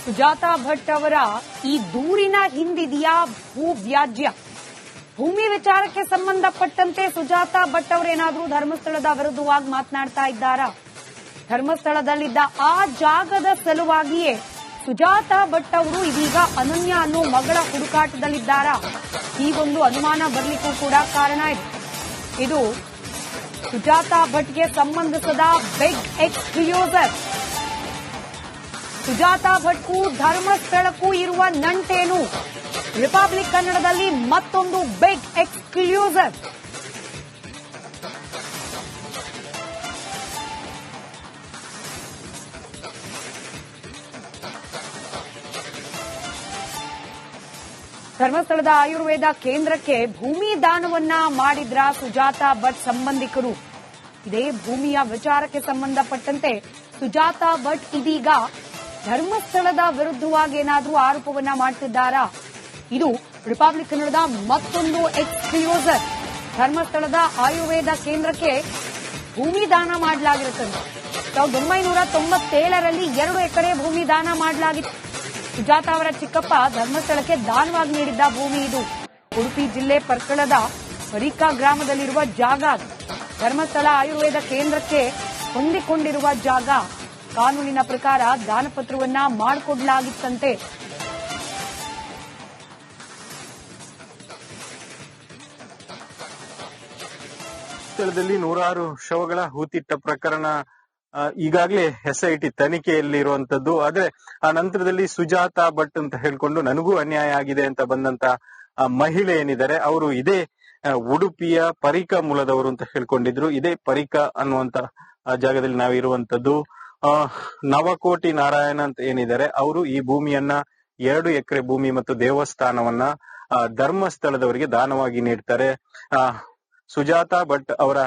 ಸುಜಾತಾ ಭಟ್ ಅವರ ಈ ದೂರಿನ ಹಿಂದಿದೆಯಾ ಭೂ ವ್ಯಾಜ್ಯ? ಭೂಮಿ ವಿಚಾರಕ್ಕೆ ಸಂಬಂಧಪಟ್ಟಂತೆ ಸುಜಾತಾ ಭಟ್ ಅವರೇನಾದ್ರೂ ಧರ್ಮಸ್ಥಳದ ವಿರುದ್ಧವಾಗಿ ಮಾತನಾಡ್ತಾ ಇದ್ದಾರಾ? ಧರ್ಮಸ್ಥಳದಲ್ಲಿದ್ದ ಆ ಜಾಗದ ಸಲುವಾಗಿಯೇ ಸುಜಾತಾ ಭಟ್ ಅವರು ಇದೀಗ ಅನನ್ಯ ಅನ್ನೋ ಮಗಳ ಹುಡುಕಾಟದಲ್ಲಿದ್ದಾರಾ? ಹೀಗೊಂದು ಅನುಮಾನ ಬರಲಿಕ್ಕೂ ಕೂಡ ಕಾರಣ ಇದೆ. ಇದು ಸುಜಾತಾ ಭಟ್ಗೆ ಸಂಬಂಧಿಸಿದ ಬಿಗ್ ಎಕ್ಸ್ಕ್ಲೂಸಿವ್. ಸುಜಾತಾ ಭಟ್ಗೂ ಧರ್ಮಸ್ಥಳಕ್ಕೂ ಇರುವ ನಂಟೇನು? ರಿಪಬ್ಲಿಕ್ ಕನ್ನಡದಲ್ಲಿ ಮತ್ತೊಂದು ಬಿಗ್ ಎಕ್ಸ್ಕ್ಲೂಸಿವ್. ಧರ್ಮಸ್ಥಳದ ಆಯುರ್ವೇದ ಕೇಂದ್ರಕ್ಕೆ ಭೂಮಿ ದಾನವನ್ನ ಮಾಡಿದ್ರ ಸುಜಾತಾ ಭಟ್ ಸಂಬಂಧಿಕರು. ಇದೇ ಭೂಮಿಯ ವಿಚಾರಕ್ಕೆ ಸಂಬಂಧಪಟ್ಟಂತೆ ಸುಜಾತಾ ಭಟ್ ಇದೀಗ ಧರ್ಮಸ್ಥಳದ ವಿರುದ್ಧವಾಗಿ ಏನಾದರೂ ಆರೋಪವನ್ನ ಮಾಡ್ತಿದ್ದಾರಾ? ಇದು ರಿಪಬ್ಲಿಕ್ ಕನ್ನಡದ ಮತ್ತೊಂದು ಎಕ್ಸ್ಕ್ಲೂಸಿವ್. ಧರ್ಮಸ್ಥಳದ ಆಯುರ್ವೇದ ಕೇಂದ್ರಕ್ಕೆ ಭೂಮಿ ದಾನ ಮಾಡಲಾಗಿರುತ್ತದೆ. 1997ರಲ್ಲಿ 2 ಎಕರೆ ಭೂಮಿ ದಾನ ಮಾಡಲಾಗಿತ್ತು. ಸುಜಾತಾ ಅವರ ಚಿಕ್ಕಪ್ಪ ಧರ್ಮಸ್ಥಳಕ್ಕೆ ದಾನವಾಗಿ ನೀಡಿದ್ದ ಭೂಮಿ ಇದು. ಉಡುಪಿ ಜಿಲ್ಲೆ ಪರ್ಕಳದ ಪರಿಕಾ ಗ್ರಾಮದಲ್ಲಿರುವ ಜಾಗ. ಧರ್ಮಸ್ಥಳ ಆಯುರ್ವೇದ ಕೇಂದ್ರಕ್ಕೆ ಹೊಂದಿಕೊಂಡಿರುವ ಜಾಗ. ಕಾನೂನಿನ ಪ್ರಕಾರ ದಾನಪತ್ರವನ್ನ ಮಾಡಿಕೊಡಲಾಗಿತ್ತಂತೆ. ಸ್ಥಳದಲ್ಲಿ ನೂರಾರು ಶವಗಳ ಹೂತಿಟ್ಟ ಪ್ರಕರಣ ಈಗಾಗಲೇ SIT ತನಿಖೆಯಲ್ಲಿರುವಂತದ್ದು. ಆದ್ರೆ ಆ ನಂತರದಲ್ಲಿ ಸುಜಾತಾ ಭಟ್ ಅಂತ ಹೇಳ್ಕೊಂಡು ನನಗೂ ಅನ್ಯಾಯ ಆಗಿದೆ ಅಂತ ಬಂದಂತ ಮಹಿಳೆ ಏನಿದ್ದಾರೆ ಅವರು ಇದೇ ಉಡುಪಿಯ ಪರಿಕಾ ಮೂಲದವರು ಅಂತ ಹೇಳ್ಕೊಂಡಿದ್ರು. ಇದೇ ಪರಿಕಾ ಅನ್ನುವಂತ ಜಾಗದಲ್ಲಿ ನಾವಿರುವಂತದ್ದು. ನವಕೋಟಿ ನಾರಾಯಣ ಅಂತ ಏನಿದ್ದಾರೆ ಅವರು ಈ ಭೂಮಿಯನ್ನ 2 ಎಕರೆ ಭೂಮಿ ಮತ್ತು ದೇವಸ್ಥಾನವನ್ನ ಧರ್ಮಸ್ಥಳದವರಿಗೆ ದಾನವಾಗಿ ನೀಡ್ತಾರೆ. ಸುಜಾತಾ ಭಟ್ ಅವರ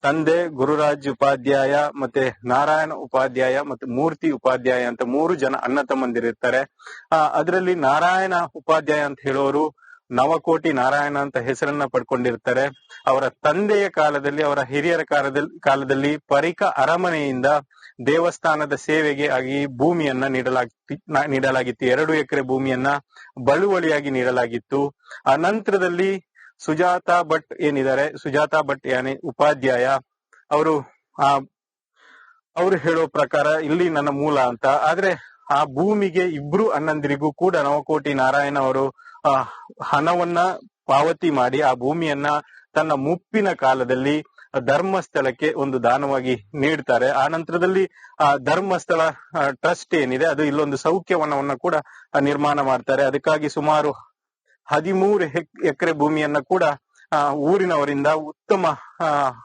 ತಂದೆ ಗುರುರಾಜ್ ಉಪಾಧ್ಯಾಯ ಮತ್ತೆ ನಾರಾಯಣ ಉಪಾಧ್ಯಾಯ ಮತ್ತೆ ಮೂರ್ತಿ ಉಪಾಧ್ಯಾಯ ಅಂತ 3 ಜನ ಅಣ್ಣ ತಮ್ಮಂದಿರಿರ್ತಾರೆ. ಅದರಲ್ಲಿ ನಾರಾಯಣ ಉಪಾಧ್ಯಾಯ ಅಂತ ಹೇಳೋರು ನವಕೋಟಿ ನಾರಾಯಣ ಅಂತ ಹೆಸರನ್ನ ಪಡ್ಕೊಂಡಿರ್ತಾರೆ. ಅವರ ತಂದೆಯ ಕಾಲದಲ್ಲಿ, ಅವರ ಹಿರಿಯರ ಕಾಲದಲ್ಲಿ ಪರಿಕಾ ಅರಮನೆಯಿಂದ ದೇವಸ್ಥಾನದ ಸೇವೆಗೆ ಆಗಿ ಭೂಮಿಯನ್ನ ನೀಡಲಾಗಿತ್ತು. 2 ಎಕರೆ ಭೂಮಿಯನ್ನ ಬಳುವಳಿಯಾಗಿ ನೀಡಲಾಗಿತ್ತು. ಆ ನಂತರದಲ್ಲಿ ಸುಜಾತಾ ಭಟ್ ಏನಿದ್ದಾರೆ, ಸುಜಾತಾ ಭಟ್ ಉಪಾಧ್ಯಾಯ ಅವರು ಹೇಳೋ ಪ್ರಕಾರ ಇಲ್ಲಿ ನನ್ನ ಮೂಲ ಅಂತ. ಆದ್ರೆ ಆ ಭೂಮಿಗೆ 2 ಅಣ್ಣಂದಿರಿಗೂ ಕೂಡ ನವಕೋಟಿ ನಾರಾಯಣ ಅವರು ಹಣವನ್ನ ಪಾವತಿ ಮಾಡಿ ಆ ಭೂಮಿಯನ್ನ ತನ್ನ ಮುಪ್ಪಿನ ಕಾಲದಲ್ಲಿ ಧರ್ಮಸ್ಥಳಕ್ಕೆ ಒಂದು ದಾನವಾಗಿ ನೀಡ್ತಾರೆ. ಆ ನಂತರದಲ್ಲಿ ಆ ಧರ್ಮಸ್ಥಳ ಟ್ರಸ್ಟ್ ಏನಿದೆ ಅದು ಇಲ್ಲೊಂದು ಸೌಖ್ಯವನವನ್ನ ಕೂಡ ನಿರ್ಮಾಣ ಮಾಡ್ತಾರೆ. ಅದಕ್ಕಾಗಿ ಸುಮಾರು 13 ಎಕರೆ ಭೂಮಿಯನ್ನ ಕೂಡ ಊರಿನವರಿಂದ ಉತ್ತಮ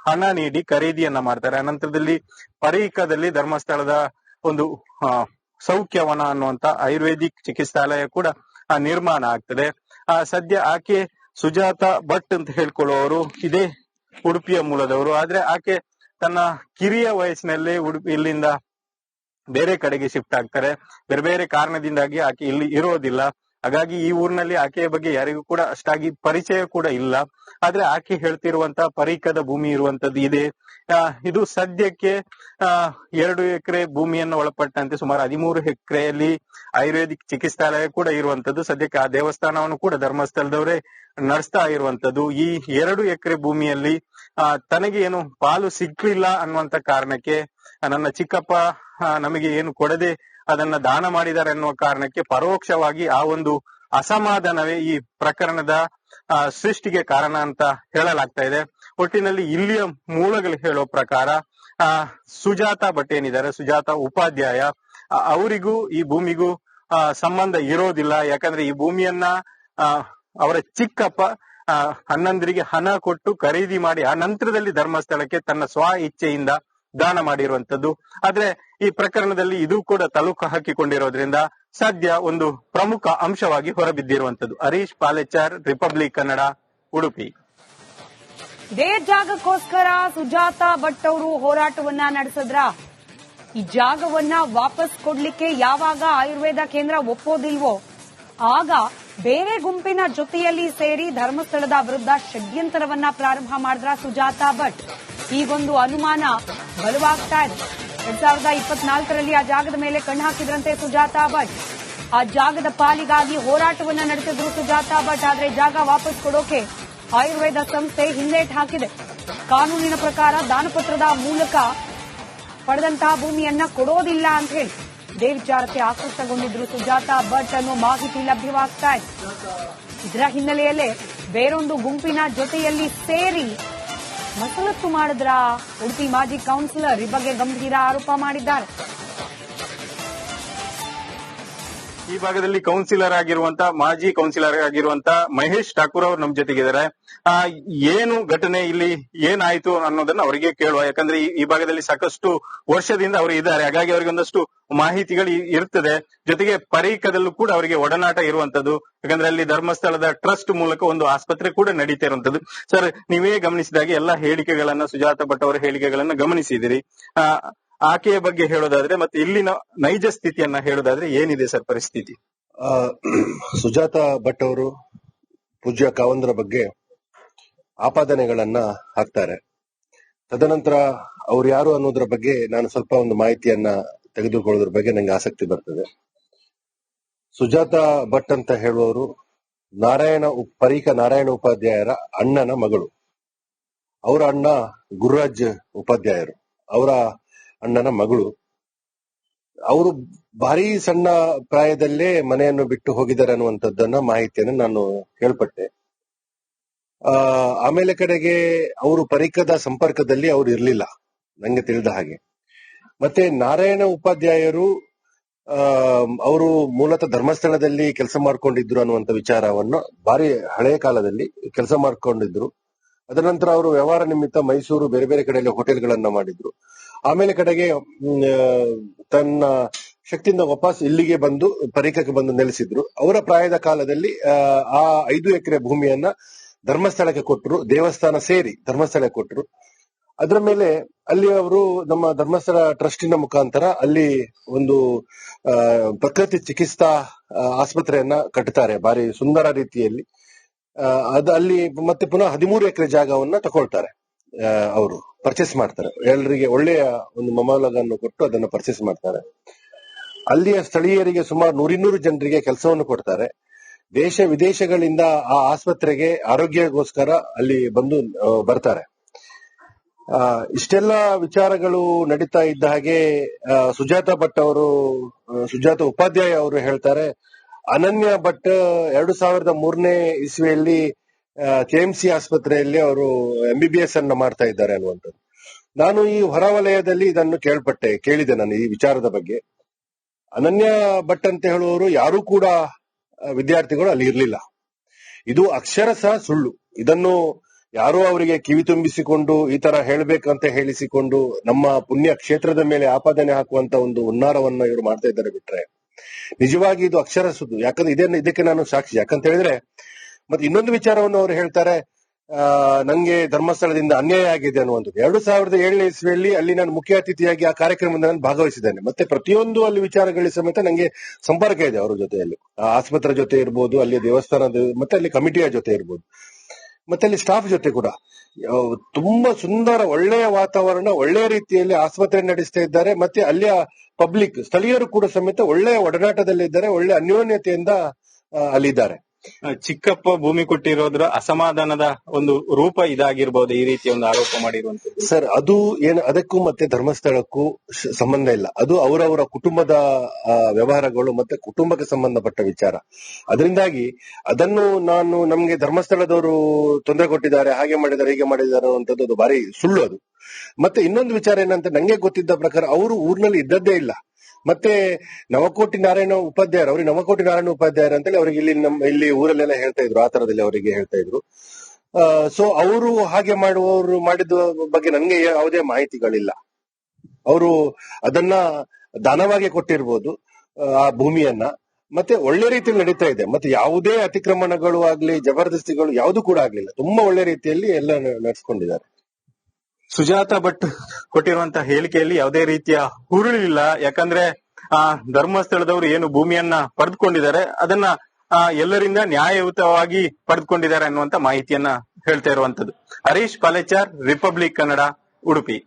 ಹಣ ನೀಡಿ ಖರೀದಿಯನ್ನ ಮಾಡ್ತಾರೆ. ಅನಂತರದಲ್ಲಿ ಪರಿಕಾದಲ್ಲಿ ಧರ್ಮಸ್ಥಳದ ಒಂದು ಸೌಖ್ಯವನ ಅನ್ನುವಂತ ಆಯುರ್ವೇದಿಕ್ ಚಿಕಿತ್ಸಾಲಯ ಕೂಡ ನಿರ್ಮಾಣ ಆಗ್ತದೆ. ಸದ್ಯ ಆಕೆ ಸುಜಾತಾ ಭಟ್ ಅಂತ ಹೇಳ್ಕೊಳ್ಳುವವರು ಇದೇ ಉಡುಪಿಯ ಮೂಲದವರು. ಆದ್ರೆ ಆಕೆ ತನ್ನ ಕಿರಿಯ ವಯಸ್ಸಿನಲ್ಲೇ ಇಲ್ಲಿಂದ ಬೇರೆ ಕಡೆಗೆ ಶಿಫ್ಟ್ ಆಗ್ತಾರೆ. ಬೇರೆ ಬೇರೆ ಕಾರಣದಿಂದಾಗಿ ಆಕೆ ಇಲ್ಲಿ ಇರೋದಿಲ್ಲ. ಹಾಗಾಗಿ ಈ ಊರಿನಲ್ಲಿ ಆಕೆಯ ಬಗ್ಗೆ ಯಾರಿಗೂ ಕೂಡ ಅಷ್ಟಾಗಿ ಪರಿಚಯ ಕೂಡ ಇಲ್ಲ. ಆದ್ರೆ ಆಕೆ ಹೇಳ್ತಿರುವಂತ ಪರಿಕದ ಭೂಮಿ ಇರುವಂತದ್ದು ಇದೆ. ಇದು ಸದ್ಯಕ್ಕೆ 2 ಎಕರೆ ಭೂಮಿಯನ್ನು ಒಳಪಟ್ಟಂತೆ ಸುಮಾರು 13 ಎಕರೆಯಲ್ಲಿ ಆಯುರ್ವೇದಿಕ್ ಚಿಕಿತ್ಸಾಲಯ ಕೂಡ ಇರುವಂತದ್ದು. ಸದ್ಯಕ್ಕೆ ಆ ದೇವಸ್ಥಾನವನ್ನು ಕೂಡ ಧರ್ಮಸ್ಥಳದವರೇ ನಡೆಸ್ತಾ ಇರುವಂತದ್ದು. ಈ 2 ಎಕರೆ ಭೂಮಿಯಲ್ಲಿ ತನಗೆ ಏನು ಪಾಲು ಸಿಗ್ಲಿಲ್ಲ ಅನ್ನುವಂತ ಕಾರಣಕ್ಕೆ ನನ್ನ ಚಿಕ್ಕಪ್ಪ ನಮಗೆ ಏನು ಕೊಡದೆ ಅದನ್ನ ದಾನ ಮಾಡಿದ್ದಾರೆ ಅನ್ನುವ ಕಾರಣಕ್ಕೆ ಪರೋಕ್ಷವಾಗಿ ಆ ಒಂದು ಅಸಮಾಧಾನವೇ ಈ ಪ್ರಕರಣದ ಸೃಷ್ಟಿಗೆ ಕಾರಣ ಅಂತ ಹೇಳಲಾಗ್ತಾ ಇದೆ. ಒಟ್ಟಿನಲ್ಲಿ ಇಲ್ಲಿಯ ಮೂಲಗಳು ಹೇಳೋ ಪ್ರಕಾರ ಸುಜಾತಾ ಭಟ್ ಏನಿದ್ದಾರೆ, ಸುಜಾತಾ ಉಪಾಧ್ಯಾಯ, ಅವರಿಗೂ ಈ ಭೂಮಿಗೂ ಸಂಬಂಧ ಇರೋದಿಲ್ಲ. ಯಾಕಂದ್ರೆ ಈ ಭೂಮಿಯನ್ನ ಅವರ ಚಿಕ್ಕಪ್ಪ ಅಣ್ಣಂದಿರಿಗೆ ಹಣ ಕೊಟ್ಟು ಖರೀದಿ ಮಾಡಿ ಆ ನಂತರದಲ್ಲಿ ಧರ್ಮಸ್ಥಳಕ್ಕೆ ತನ್ನ ಸ್ವ ಇಚ್ಛೆಯಿಂದ ದಾನ ಮಾಡಿರುವಂತದ್ದು. ಆದ್ರೆ ಈ ಪ್ರಕರಣದಲ್ಲಿ ಇದು ಕೂಡ ತಲುಕು ಹಾಕಿಕೊಂಡಿರೋದ್ರಿಂದ ಸದ್ಯ ಒಂದು ಪ್ರಮುಖ ಅಂಶವಾಗಿ ಹೊರಬಿದ್ದಿರುವಂತದ್ದು. ಹರೀಶ್ ಪಾಲೆಚಾರ್, ರಿಪಬ್ಲಿಕ್ ಕನ್ನಡ, ಉಡುಪಿ. ಇದೇ ಜಾಗಕ್ಕೋಸ್ಕರ ಸುಜಾತಾ ಭಟ್ ಅವರು ಹೋರಾಟವನ್ನ ನಡೆಸಿದ್ರ? ಈ ಜಾಗವನ್ನ ವಾಪಸ್ ಕೊಡ್ಲಿಕ್ಕೆ ಯಾವಾಗ ಆಯುರ್ವೇದ ಕೇಂದ್ರ ಒಪ್ಪೋದಿಲ್ವೋ ಆಗ ಬೇರೆ ಗುಂಪಿನ ಜೊತೆಯಲ್ಲಿ ಸೇರಿ ಧರ್ಮಸ್ಥಳದ ವಿರುದ್ಧ ಷಡ್ಯಂತರವನ್ನ ಪ್ರಾರಂಭ ಮಾಡಿದ್ರ ಸುಜಾತಾ ಭಟ್? ಹೀಗೊಂದು ಅನುಮಾನ ಬಲವಾಗ್ತಾ ಇದೆ. 2024ರಲ್ಲಿ ಆ ಜಾಗದ ಮೇಲೆ ಕಣ್ಣು ಹಾಕಿದ್ರಂತೆ ಸುಜಾತಾ ಭಟ್. ಆ ಜಾಗದ ಪಾಲಿಗಾಗಿ ಹೋರಾಟವನ್ನ ನಡೆಸಿದ್ರು ಸುಜಾತಾ ಭಟ್. ಆದ್ರೆ ಜಾಗ ವಾಪಸ್ ಕೊಡೋಕೆ ಆಯುರ್ವೇದ ಸಂಸ್ಥೆ ಹಿಂದೇಟು ಹಾಕಿದೆ. ಕಾನೂನಿನ ಪ್ರಕಾರ ದಾನಪತ್ರದ ಮೂಲಕ ಪಡೆದಂತಹ ಭೂಮಿಯನ್ನ ಕೊಡೋದಿಲ್ಲ ಅಂತ ಹೇಳಿ ಇದೇ ವಿಚಾರಕ್ಕೆ ಆಕರ್ಷಗೊಂಡಿದ್ರು ಸುಜಾತಾ ಭಟ್ ಅನ್ನೋ ಮಾಹಿತಿ ಲಭ್ಯವಾಗ್ತಾ ಇದೆ. ಇದರ ಹಿನ್ನೆಲೆಯಲ್ಲೇ ಬೇರೊಂದು ಗುಂಪಿನ ಜೊತೆಯಲ್ಲಿ ಸೇರಿ ಮಸಲತ್ತು ಮಾಡಿದ್ರ ಉಡುಪಿ ಮಾಜಿ ಕೌನ್ಸಿಲರ್ ಈ ಬಗ್ಗೆ ಗಂಭೀರ ಆರೋಪ ಮಾಡಿದ್ದಾರೆ. ಈ ಭಾಗದಲ್ಲಿ ಮಾಜಿ ಕೌನ್ಸಿಲರ್ ಆಗಿರುವಂತ ಮಹೇಶ್ ಠಾಕೂರ್ ಅವರು ನಮ್ಮ ಜೊತೆಗಿದ್ದಾರೆ. ಏನು ಘಟನೆ ಇಲ್ಲಿ ಏನಾಯ್ತು ಅನ್ನೋದನ್ನ ಅವರಿಗೆ ಕೇಳುವ. ಯಾಕಂದ್ರೆ ಈ ಭಾಗದಲ್ಲಿ ಸಾಕಷ್ಟು ವರ್ಷದಿಂದ ಅವರು ಇದ್ದಾರೆ, ಹಾಗಾಗಿ ಅವರಿಗೆ ಒಂದಷ್ಟು ಮಾಹಿತಿಗಳು ಇರ್ತದೆ. ಜೊತೆಗೆ ಪರೀಕದಲ್ಲೂ ಕೂಡ ಅವರಿಗೆ ಒಡನಾಟ ಇರುವಂತದ್ದು. ಯಾಕಂದ್ರೆ ಅಲ್ಲಿ ಧರ್ಮಸ್ಥಳದ ಟ್ರಸ್ಟ್ ಮೂಲಕ ಒಂದು ಆಸ್ಪತ್ರೆ ಕೂಡ ನಡೀತಾ ಇರುವಂತದ್ದು. ಸರ್, ನೀವೇ ಗಮನಿಸಿದಾಗೆ ಎಲ್ಲಾ ಹೇಳಿಕೆಗಳನ್ನ, ಸುಜಾತಾ ಭಟ್ ಅವರ ಹೇಳಿಕೆಗಳನ್ನ ಗಮನಿಸಿದಿರಿ. ಆಕೆಯ ಬಗ್ಗೆ ಹೇಳೋದಾದ್ರೆ ಮತ್ತೆ ಇಲ್ಲಿನ ನೈಜ ಸ್ಥಿತಿಯನ್ನ ಹೇಳೋದಾದ್ರೆ ಏನಿದೆ ಸರ್ ಪರಿಸ್ಥಿತಿ? ಸುಜಾತಾ ಭಟ್ ಅವರು ಪೂಜ್ಯ ಕಾವಂದ್ರ ಬಗ್ಗೆ ಆಪಾದನೆಗಳನ್ನ ಹಾಕ್ತಾರೆ. ತದನಂತರ ಅವ್ರು ಯಾರು ಅನ್ನೋದ್ರ ಬಗ್ಗೆ ನಾನು ಸ್ವಲ್ಪ ಒಂದು ಮಾಹಿತಿಯನ್ನ ತೆಗೆದುಕೊಳ್ಳೋದ್ರ ಬಗ್ಗೆ ನಂಗೆ ಆಸಕ್ತಿ ಬರ್ತದೆ. ಸುಜಾತಾ ಭಟ್ ಅಂತ ಹೇಳುವವರು ಪರೀಕ ನಾರಾಯಣ ಉಪಾಧ್ಯಾಯರ ಅಣ್ಣನ ಮಗಳು. ಅವರ ಅಣ್ಣ ಗುರುರಾಜ್ ಉಪಾಧ್ಯಾಯರು, ಅವರ ಅಣ್ಣನ ಮಗಳು. ಅವರು ಭಾರಿ ಸಣ್ಣ ಪ್ರಾಯದಲ್ಲೇ ಮನೆಯನ್ನು ಬಿಟ್ಟು ಹೋಗಿದ್ದಾರೆ ಅನ್ನುವಂಥದ್ದನ್ನ ಮಾಹಿತಿಯನ್ನು ನಾನು ಕೇಳ್ಪಟ್ಟೆ. ಆಮೇಲೆ ಕಡೆಗೆ ಅವರು ಪರೀಕದ ಸಂಪರ್ಕದಲ್ಲಿ ಅವರು ಇರ್ಲಿಲ್ಲ ನಂಗೆ ತಿಳಿದ ಹಾಗೆ. ಮತ್ತೆ ನಾರಾಯಣ ಉಪಾಧ್ಯಾಯರು ಅವರು ಮೂಲತಃ ಧರ್ಮಸ್ಥಳದಲ್ಲಿ ಕೆಲಸ ಮಾಡ್ಕೊಂಡಿದ್ರು ಅನ್ನುವಂಥ ವಿಚಾರವನ್ನು ಭಾರಿ ಹಳೆಯ ಕಾಲದಲ್ಲಿ ಕೆಲಸ ಮಾಡ್ಕೊಂಡಿದ್ರು. ಅದರ ನಂತರ ಅವರು ವ್ಯವಹಾರ ನಿಮಿತ್ತ ಮೈಸೂರು ಬೇರೆ ಬೇರೆ ಕಡೆಯಲ್ಲಿ ಹೋಟೆಲ್ಗಳನ್ನ ಮಾಡಿದ್ರು. ಆಮೇಲೆ ಕಡೆಗೆ ತನ್ನ ಶಕ್ತಿಯಿಂದ ವಾಪಸ್ ಇಲ್ಲಿಗೆ ಬಂದು ಪರೀಕಕ್ಕೆ ಬಂದು ನೆಲೆಸಿದ್ರು. ಅವರ ಪ್ರಾಯದ ಕಾಲದಲ್ಲಿ ಆ 5 ಎಕರೆ ಭೂಮಿಯನ್ನ ಧರ್ಮಸ್ಥಳಕ್ಕೆ ಕೊಟ್ಟರು, ದೇವಸ್ಥಾನ ಸೇರಿ ಧರ್ಮಸ್ಥಳಕ್ಕೆ ಕೊಟ್ಟರು. ಅದರ ಮೇಲೆ ಅಲ್ಲಿ ಅವರು ನಮ್ಮ ಧರ್ಮಸ್ಥಳ ಟ್ರಸ್ಟಿನ ಮುಖಾಂತರ ಅಲ್ಲಿ ಒಂದು ಪ್ರಕೃತಿ ಚಿಕಿತ್ಸಾ ಆಸ್ಪತ್ರೆಯನ್ನ ಕಟ್ಟುತ್ತಾರೆ ಭಾರಿ ಸುಂದರ ರೀತಿಯಲ್ಲಿ. ಅಲ್ಲಿ ಮತ್ತೆ ಪುನಃ 13 ಎಕರೆ ಜಾಗವನ್ನ ತಗೊಳ್ತಾರೆ. ಅವರು ಪರ್ಚೇಸ್ ಮಾಡ್ತಾರೆ, ಎಲ್ಲರಿಗೆ ಒಳ್ಳೆಯ ಒಂದು ಮೊಬಲಗನ್ನು ಕೊಟ್ಟು ಅದನ್ನು ಪರ್ಚೇಸ್ ಮಾಡ್ತಾರೆ. ಅಲ್ಲಿಯ ಸ್ಥಳೀಯರಿಗೆ ಸುಮಾರು 100 ಜನರಿಗೆ ಕೆಲಸವನ್ನು ಕೊಡ್ತಾರೆ. ದೇಶ ವಿದೇಶಗಳಿಂದ ಆ ಆಸ್ಪತ್ರೆಗೆ ಆರೋಗ್ಯಕ್ಕೋಸ್ಕರ ಅಲ್ಲಿ ಬಂದು ಬರ್ತಾರೆ. ಇಷ್ಟೆಲ್ಲ ವಿಚಾರಗಳು ನಡೀತಾ ಇದ್ದ ಹಾಗೆ ಸುಜಾತಾ ಉಪಾಧ್ಯಾಯ ಅವರು ಹೇಳ್ತಾರೆ, ಅನನ್ಯ ಭಟ್ 2003ನೇ ಇಸ್ವಿಯಲ್ಲಿ KMC ಆಸ್ಪತ್ರೆಯಲ್ಲಿ ಅವರು MBBS ಅನ್ನ ಮಾಡ್ತಾ ಇದ್ದಾರೆ ಅನ್ನುವಂಥದ್ದು. ನಾನು ಈ ಹೊರವಲಯದಲ್ಲಿ ಇದನ್ನು ಕೇಳಿದೆ ನಾನು ಈ ವಿಚಾರದ ಬಗ್ಗೆ. ಅನನ್ಯ ಭಟ್ ಅಂತ ಹೇಳುವವರು ಯಾರು ಕೂಡ ವಿದ್ಯಾರ್ಥಿಗಳು ಅಲ್ಲಿ ಇರ್ಲಿಲ್ಲ. ಇದು ಅಕ್ಷರಶಃ ಸುಳ್ಳು. ಇದನ್ನು ಯಾರೋ ಅವರಿಗೆ ಕಿವಿ ತುಂಬಿಸಿಕೊಂಡು ಈ ತರ ಹೇಳ್ಬೇಕಂತ ಹೇಳಿಸಿಕೊಂಡು ನಮ್ಮ ಪುಣ್ಯ ಕ್ಷೇತ್ರದ ಮೇಲೆ ಆಪಾದನೆ ಹಾಕುವಂತ ಒಂದು ಹುನ್ನಾರವನ್ನ ಇವರು ಮಾಡ್ತಾ ಇದ್ದಾರೆ ಬಿಟ್ರೆ ನಿಜವಾಗಿ ಇದು ಅಕ್ಷರ ಸುಳ್ಳು. ಯಾಕಂದ್ರೆ ಇದಕ್ಕೆ ನಾನು ಸಾಕ್ಷಿ. ಯಾಕಂತ ಹೇಳಿದ್ರೆ ಮತ್ತೆ ಇನ್ನೊಂದು ವಿಚಾರವನ್ನು ಅವರು ಹೇಳ್ತಾರೆ, ನಂಗೆ ಧರ್ಮಸ್ಥಳದಿಂದ ಅನ್ಯಾಯ ಆಗಿದೆ ಅನ್ನುವಂಥದ್ದು. 2007ನೇ ಇಸ್ವಿಯಲ್ಲಿ ಅಲ್ಲಿ ನಾನು ಮುಖ್ಯ ಅತಿಥಿಯಾಗಿ ಆ ಕಾರ್ಯಕ್ರಮದಲ್ಲಿ ನಾನು ಭಾಗವಹಿಸಿದ್ದೇನೆ. ಮತ್ತೆ ಪ್ರತಿಯೊಂದು ಅಲ್ಲಿ ವಿಚಾರಗಳಿಗೆ ಸಮೇತ ನಂಗೆ ಸಂಪರ್ಕ ಇದೆ ಅವರ ಜೊತೆಯಲ್ಲಿ. ಆಸ್ಪತ್ರೆ ಜೊತೆ ಇರ್ಬೋದು, ಅಲ್ಲಿ ದೇವಸ್ಥಾನದ ಮತ್ತೆ ಅಲ್ಲಿ ಕಮಿಟಿಯ ಜೊತೆ ಇರ್ಬೋದು, ಮತ್ತೆ ಅಲ್ಲಿ ಸ್ಟಾಫ್ ಜೊತೆ ಕೂಡ ತುಂಬಾ ಸುಂದರ ಒಳ್ಳೆಯ ವಾತಾವರಣ, ಒಳ್ಳೆಯ ರೀತಿಯಲ್ಲಿ ಆಸ್ಪತ್ರೆ ನಡೆಸ್ತಾ ಇದ್ದಾರೆ. ಮತ್ತೆ ಅಲ್ಲಿಯ ಪಬ್ಲಿಕ್ ಸ್ಥಳೀಯರು ಕೂಡ ಸಮೇತ ಒಳ್ಳೆಯ ಒಡನಾಟದಲ್ಲಿದ್ದಾರೆ, ಒಳ್ಳೆಯ ಅನ್ಯೋನ್ಯತೆಯಿಂದ ಅಲ್ಲಿದ್ದಾರೆ. ಚಿಕ್ಕಪ್ಪ ಭೂಮಿ ಕೊಟ್ಟಿರೋದ್ರ ಅಸಮಾಧಾನದ ಒಂದು ರೂಪ ಇದಾಗಿರ್ಬೋದು ಈ ರೀತಿಯ ಒಂದು ಆರೋಪ ಮಾಡಿರುವಂತದ್ದು. ಸರ್, ಅದು ಅದಕ್ಕೂ ಮತ್ತೆ ಧರ್ಮಸ್ಥಳಕ್ಕೂ ಸಂಬಂಧ ಇಲ್ಲ. ಅದು ಅವರವರ ಕುಟುಂಬದ ವ್ಯವಹಾರಗಳು ಮತ್ತೆ ಕುಟುಂಬಕ್ಕೆ ಸಂಬಂಧಪಟ್ಟ ವಿಚಾರ. ಅದರಿಂದಾಗಿ ಅದನ್ನು ನಮ್ಗೆ ಧರ್ಮಸ್ಥಳದವರು ತೊಂದರೆ ಕೊಟ್ಟಿದ್ದಾರೆ, ಹಾಗೆ ಮಾಡಿದ್ದಾರೆ, ಹೀಗೆ ಮಾಡಿದ್ದಾರೆ ಅಂತದ್ದು ಅದು ಭಾರಿ ಸುಳ್ಳು ಅದು. ಮತ್ತೆ ಇನ್ನೊಂದು ವಿಚಾರ ಏನಂತ ನಂಗೆ ಗೊತ್ತಿದ್ದ ಪ್ರಕಾರ ಅವರು ಊರಿನಲ್ಲಿ ಇದ್ದದ್ದೇ ಇಲ್ಲ. ಮತ್ತೆ ನವಕೋಟಿ ನಾರಾಯಣ ಉಪಾಧ್ಯಾಯರು, ಅವ್ರಿಗೆ ನವಕೋಟಿ ನಾರಾಯಣ ಉಪಾಧ್ಯಾಯರು ಅಂತೇಳಿ ಅವರಿಗೆ ಇಲ್ಲಿ ಊರಲ್ಲೆಲ್ಲ ಹೇಳ್ತಾ ಇದ್ರು, ಆ ತರದಲ್ಲಿ ಅವರಿಗೆ ಹೇಳ್ತಾ ಇದ್ರು. ಸೊ ಅವರು ಹಾಗೆ ಮಾಡಿದ ಬಗ್ಗೆ ನನ್ಗೆ ಯಾವುದೇ ಮಾಹಿತಿಗಳಿಲ್ಲ. ಅವರು ಅದನ್ನ ದಾನವಾಗಿ ಕೊಟ್ಟಿರ್ಬೋದು ಆ ಭೂಮಿಯನ್ನ. ಮತ್ತೆ ಒಳ್ಳೆ ರೀತಿಯಲ್ಲಿ ನಡೀತಾ ಇದೆ. ಮತ್ತೆ ಯಾವುದೇ ಅತಿಕ್ರಮಣಗಳು ಆಗ್ಲಿ, ಜಬರ್ದಸ್ತಿಗಳು ಯಾವುದು ಕೂಡ ಆಗ್ಲಿಲ್ಲ. ತುಂಬಾ ಒಳ್ಳೆ ರೀತಿಯಲ್ಲಿ ಎಲ್ಲ ನಡೆಸ್ಕೊಂಡಿದ್ದಾರೆ. ಸುಜಾತಾ ಭಟ್ ಕೊಟ್ಟಿರುವಂತಹ ಹೇಳಿಕೆಯಲ್ಲಿ ಯಾವುದೇ ರೀತಿಯ ಹುರುಳಿಲ್ಲ. ಯಾಕಂದ್ರೆ ಧರ್ಮಸ್ಥಳದವರು ಏನು ಭೂಮಿಯನ್ನ ಪಡೆದುಕೊಂಡಿದ್ದಾರೆ ಅದನ್ನ ಎಲ್ಲರಿಂದ ನ್ಯಾಯಯುತವಾಗಿ ಪಡೆದುಕೊಂಡಿದ್ದಾರೆ ಅನ್ನುವಂತ ಮಾಹಿತಿಯನ್ನ ಹೇಳ್ತಾ ಇರುವಂತದ್ದು. ಹರೀಶ್ ಪಾಲೇಚಾರ್, ರಿಪಬ್ಲಿಕ್ ಕನ್ನಡ, ಉಡುಪಿ.